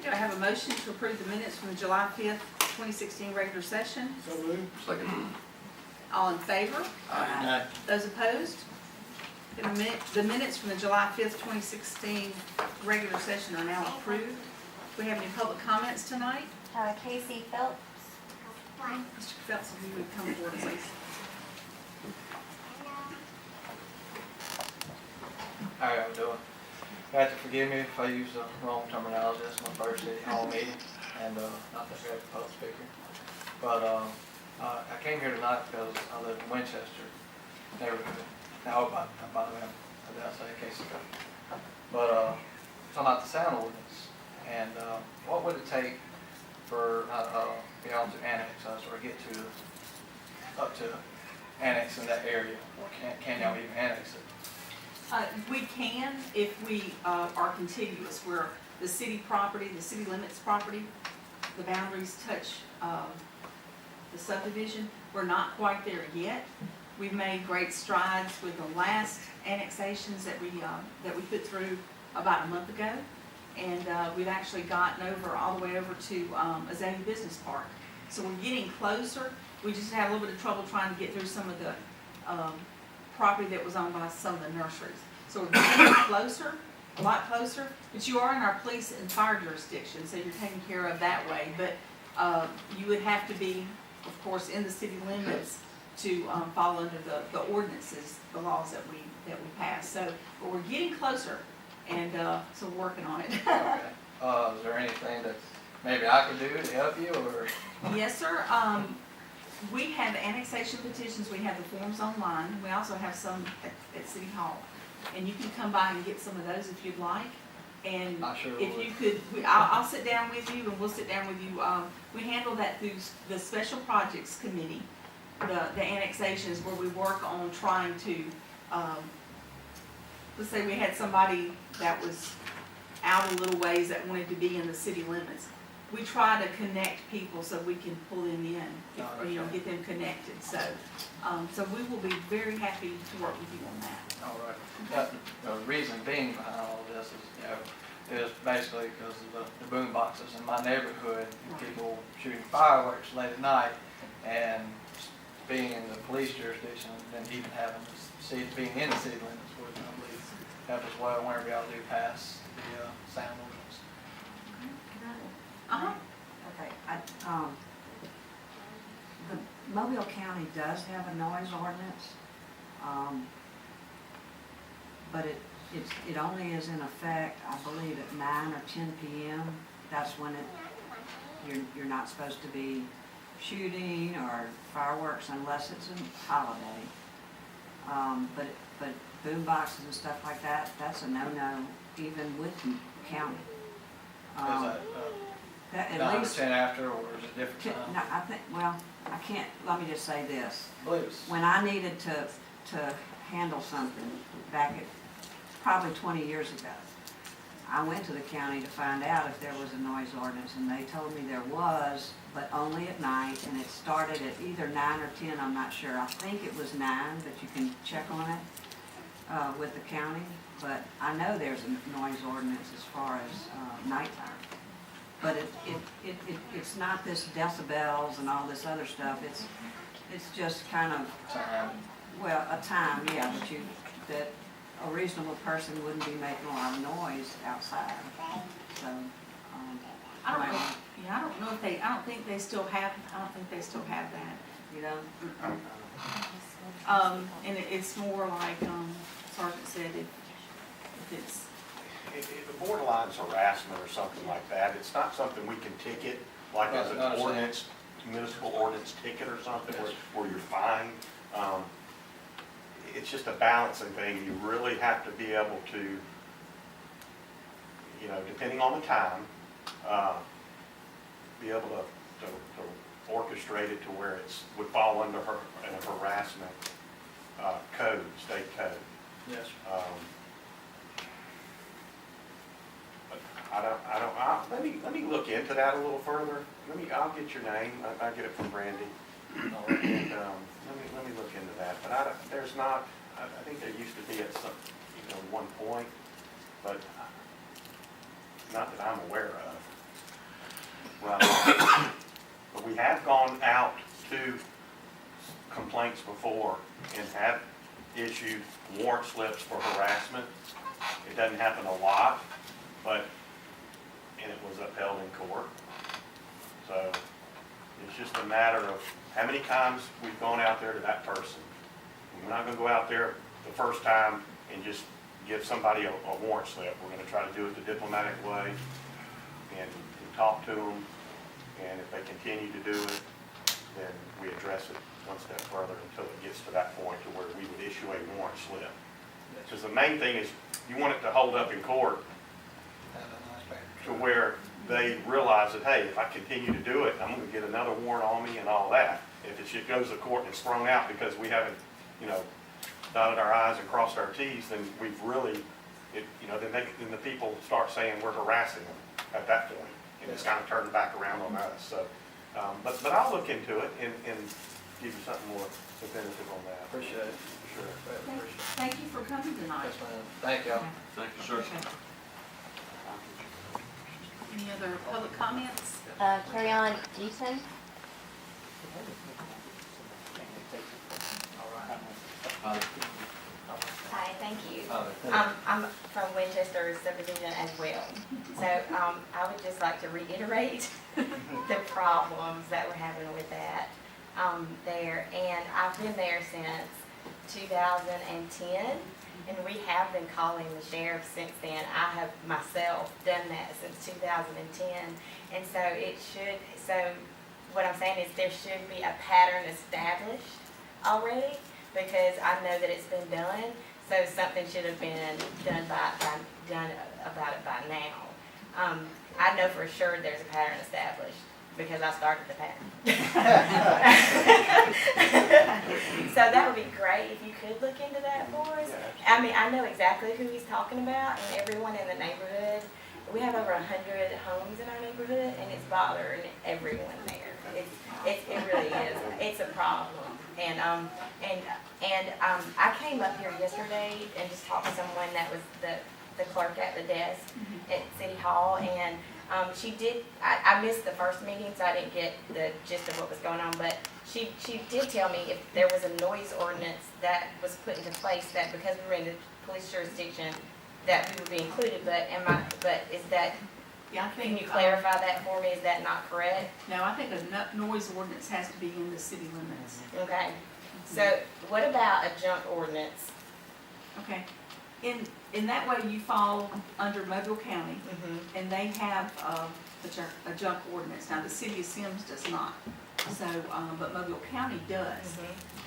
Do I have a motion to approve the minutes from the July 5th, 2016 regular session? So moved. Second. All in favor? Aye. Those opposed? The minutes from the July 5th, 2016 regular session are now approved. Do we have any public comments tonight? Casey Phelps. Mr. Phelps, if you would come forward, please. How y'all doing? You have to forgive me if I use the wrong terminology. It's my first city hall meeting, and not that great public speaker. But I came here tonight because I live in Winchester neighborhood. Now, by the way, I did say Casey. But talking about the sound ordinance, and what would it take for y'all to annex us or get to up to annexing that area? Or can y'all even annex it? We can if we are contiguous, where the city property, the city limits property, the boundaries touch the subdivision. We're not quite there yet. We've made great strides with the last annexations that we put through about a month ago. And we've actually gotten over, all the way over to Azalea Business Park. So we're getting closer. We just had a little bit of trouble trying to get through some of the property that was owned by some of the nurseries. So we're getting closer, a lot closer, but you are in our police and fire jurisdiction, so you're taken care of that way. But you would have to be, of course, in the city limits to fall under the ordinances, the laws that we pass. So, but we're getting closer, and so we're working on it. Okay. Is there anything that maybe I could do to help you, or? Yes, sir. We have annexation petitions. We have the forms online. We also have some at City Hall. And you can come by and get some of those if you'd like. And I sure if would. you could, I'll sit down with you and we'll sit down with you. We handle that through the Special Projects Committee, the annexations, where we work on trying to, let's say we had somebody that was out a little ways that wanted to be in the city limits. We try to connect people so we can pull them in, get them connected. So, so we will be very happy to work with you on that. All right. The reason being behind all of this is basically because of the boom boxes in my neighborhood, and people shooting fireworks late at night, and being in the police jurisdiction, and even having being in the city limits would, I believe, help as well whenever y'all do pass the sound ordinance. Okay, the Mobile County does have a noise ordinance, but it only is in effect, I believe, at 9 or 10 p.m. That's when you're not supposed to be shooting or fireworks unless it's a holiday. But boom boxes and stuff like that, that's a no-no, even with the county. Is That that at 9 or least, 10 after, or is it different time? no, I think, well, I can't, let me just say this. I believe it's, When I needed to handle something back at, probably 20 years ago, I went to the county to find out if there was a noise ordinance, and they told me there was, but only at night, and it started at either 9 or 10, I'm not sure. I think it was 9, but you can check on it with the county. But I know there's a noise ordinance as far as nighttime. But it's not this decibels and all this other stuff. It's just kind of, time. well, a time, yeah, that a reasonable person wouldn't be making a lot of noise outside. So, I don't know, yeah, I don't know if they, I don't think they still have that, you know, and it's more like, Sergeant said, if it's, If it borderlines harassment or something like that, it's not something we can ticket, like as an Understand. ordinance, municipal ordinance ticket or something where you're fined. It's just a balancing thing. You really have to be able to, you know, depending on the time, be able to orchestrate it to where it's, would fall under a harassment code, state code. Yes. Let me look into that a little further. I'll get your name. I'll get it from Brandy. And, let me look into that. But there's not, I think there used to be at some, one point, but not that I'm aware of. Well, but we have gone out to complaints before and have issued warrant slips for harassment. It doesn't happen a lot, and it was upheld in court. So it's just a matter of how many times we've gone out there to that person. We're not gonna go out there the first time and just give somebody a warrant slip. We're gonna try to do it the diplomatic way and talk to them. And if they continue to do it, then we address it one step further until it gets to that point to where we would issue a warrant slip. Because the main thing is, you want it to hold up in court to where they realize that, hey, if I continue to do it, I'm gonna get another warrant on me and all that. If it just goes to court and it's thrown out because we haven't, dotted our I's and crossed our T's, then we've really, then the people start saying we're harassing them at that point. And it's kind of turned back around on us, so, but I'll look into it and give you something more definitive on that. Appreciate it. Sure. Appreciate it. thank you for coming tonight. Yes, ma'am. Thank y'all. Thank you, sir. Any other public comments? Carry on, Deaton. Hi, thank you. Hi. I'm from Winchester subdivision as well. So I would just like to reiterate the problems that we're having with that there. And I've been there since 2010, and we have been calling the sheriff since then. I have myself done that since 2010. And so what I'm saying is there should be a pattern established already, because I know that it's been done, so something should have been done about it by now. I know for sure there's a pattern established because I started the pattern. So that would be great if you could look into that for us. I mean, I know exactly who he's talking about and everyone in the neighborhood. We have over 100 homes in our neighborhood, and it's bothering everyone there. It really is. It's a problem. And I came up here yesterday and just talked to someone that was the clerk at the desk at City Hall, and she did, I missed the first meeting, so I didn't get the gist of what was going on, but she did tell me if there was a noise ordinance that was put into place, that because we were in the police jurisdiction, that we would be included, but is that, Yeah, I think. can you clarify that for me? Is that not correct? No, I think a noise ordinance has to be in the city limits. Okay. So what about a junk ordinance? Okay. In in that way you fall under Mobile County, Mm-hmm. and they have a junk ordinance. Now, the city of Semmes does not, so, but Mobile County does.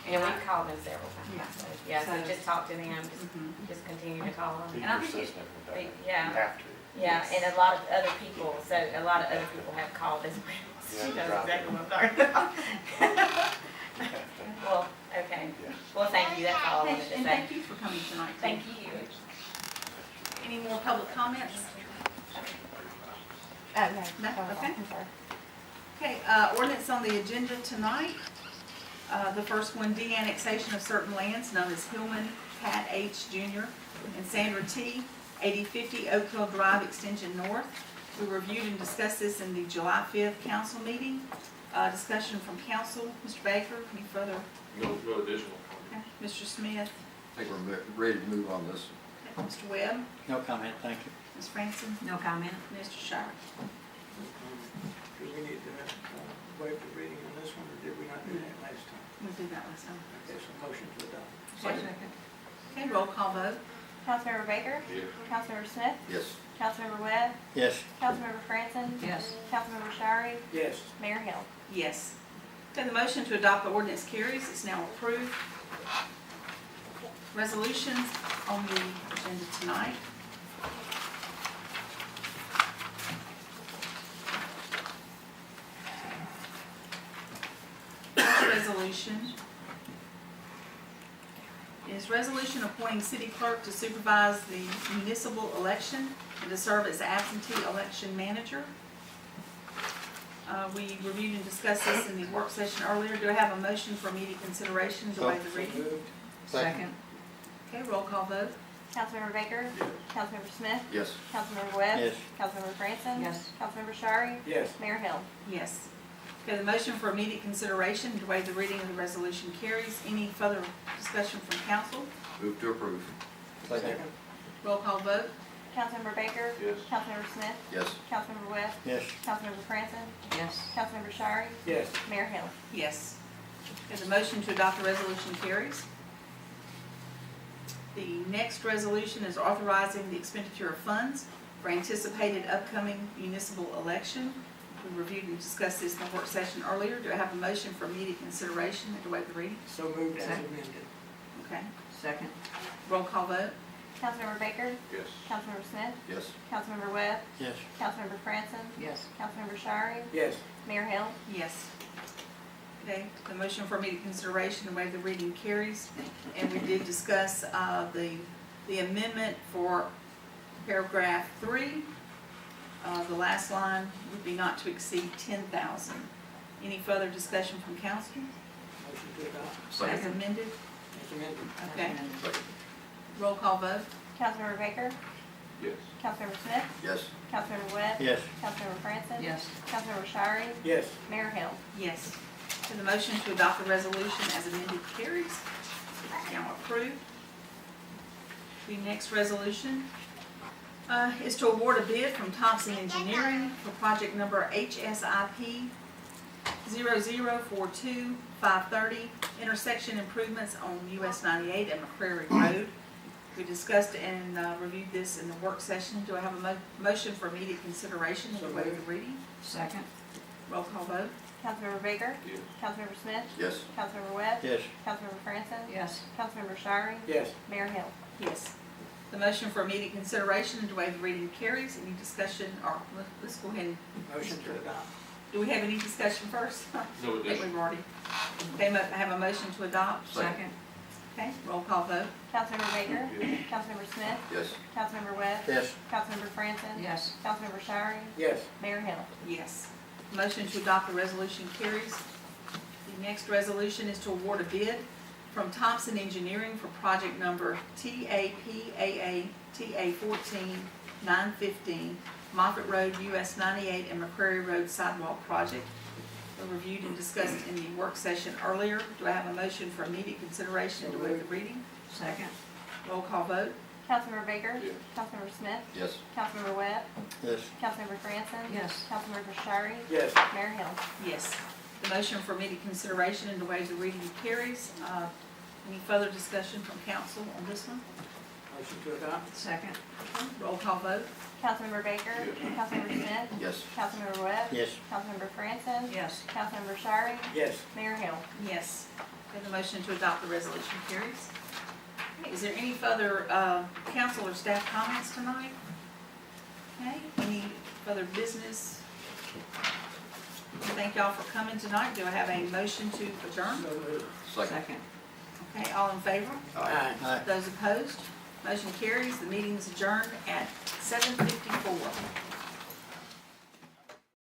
And we've called them several times. Yeah. So, yeah, so So- just talk to them, Mhm. just continue to call them. Be And I think persistent with that. You Yeah, have to. yeah, and a lot of other people, so a lot of other people have called as well. Yeah, She knows right. exactly what I'm talking about. You have to. Well, okay. Yes. Well, thank you, that's all I wanted to And say. thank you for coming tonight. too. Thank you. Any more public comments? No, No? that was all. Okay. I'm sorry. Okay, ordinance on the agenda tonight. The first one, de-annexation of certain lands known as Hillman Pat H. Jr. and Sandra T., 8050 Oak Hill Drive, Extension North. We reviewed and discussed this in the July 5th council meeting. Discussion from council. Mr. Baker, any further? No additional. Okay. Mr. Smith? I think we're ready to move on this. Okay. Mr. Webb? No comment, thank you. Ms. Franson? No comment? Mr. Shire? Do we need to waive the reading on this one, or did we not do that last time? We did that last time. Okay, so motion to adopt. Second. Okay, roll call vote. Councilmember Baker? Yes. Councilmember Smith? Yes. Councilmember Webb? Yes. Councilmember Franson? Yes. Councilmember Shirey? Yes. Mayor Hill? Yes. Okay, the motion to adopt the ordinance carries. It's now approved. Resolutions on the agenda tonight. First resolution is resolution appointing city clerk to supervise the municipal election and to serve as absentee election manager. We reviewed and discussed this in the work session earlier. Do I have a motion for immediate consideration to waive the So reading? moved. Second? Okay, roll call vote. Councilmember Baker? Councilmember Smith? Yes. Councilmember Webb? Yes. Councilmember Franson? Yes. Councilmember Shirey? Yes. Mayor Hill? Yes. Okay, the motion for immediate consideration to waive the reading of the resolution carries. Any further discussion from council? Move to approve. Second. Roll call vote. Councilmember Baker? Yes. Councilmember Smith? Yes. Councilmember Webb? Yes. Councilmember Franson? Yes. Councilmember Shirey? Yes. Mayor Hill? Yes. Okay, the motion to adopt the resolution carries. The next resolution is authorizing the expenditure of funds for anticipated upcoming municipal election. We reviewed and discussed this in the work session earlier. Do I have a motion for immediate consideration and to waive the reading? So moved as Second. amended. Okay. Second? Roll call vote. Councilmember Baker? Yes. Councilmember Smith? Yes. Councilmember Webb? Yes. Councilmember Franson? Yes. Councilmember Shirey? Yes. Mayor Hill? Yes. Okay, the motion for immediate consideration and waive the reading carries. And we did discuss the amendment for paragraph 3. The last line would be not to exceed 10,000. Any further discussion from council? Motion to adopt. As Second. amended? As amended. Okay. Second. Roll call vote. Councilmember Baker? Yes. Councilmember Smith? Yes. Councilmember Webb? Yes. Councilmember Franson? Yes. Councilmember Shirey? Yes. Mayor Hill? Yes. So the motion to adopt the resolution as amended carries. Now approved. The next resolution is to award a bid from Thompson Engineering for project number HSIP 0042530, intersection improvements on US 98 and McCrary Road. We discussed and reviewed this in the work session. Do I have a motion for immediate consideration and to waive the reading? Second? Roll call vote. Councilmember Baker? Yes. Councilmember Smith? Yes. Councilmember Webb? Yes. Councilmember Franson? Yes. Councilmember Shirey? Yes. Mayor Hill? Yes. The motion for immediate consideration and to waive the reading carries. Any discussion, or let's go ahead and, Motion to adopt. do we have any discussion first? No I think addition. we've already. Okay, I have a motion to adopt. Second? Okay, roll call vote. Councilmember Baker? Yes. Councilmember Smith? Yes. Councilmember Webb? Yes. Councilmember Franson? Yes. Councilmember Shirey? Yes. Mayor Hill? Yes. Motion to adopt the resolution carries. The next resolution is to award a bid from Thompson Engineering for project number TAPAA TA 14915, Moffett Road, US 98 and McCrary Road sidewalk project. We reviewed and discussed in the work session earlier. Do I have a motion for immediate consideration and to waive the reading? Second? Roll call vote. Councilmember Baker? Yes. Councilmember Smith? Yes. Councilmember Webb? Yes. Councilmember Franson? Yes. Councilmember Shirey? Yes. Mayor Hill? Yes. The motion for immediate consideration and to waive the reading carries. Any further discussion from council on this one? Motion to adopt? Second. Roll call vote. Councilmember Baker? Yes. Councilmember Smith? Yes. Councilmember Webb? Yes. Councilmember Francis? Yes. Councilmember Shirey? Yes. Mayor Hill? Yes. Okay, the motion to adopt the resolution carries. Okay, is there any further council or staff comments tonight? Okay, any further business? Thank y'all for coming tonight. Do I have a motion to adjourn? So moved. Second. Okay, all in favor? Aye. Aye. Those opposed? Motion carries. The meeting is adjourned at 7:54.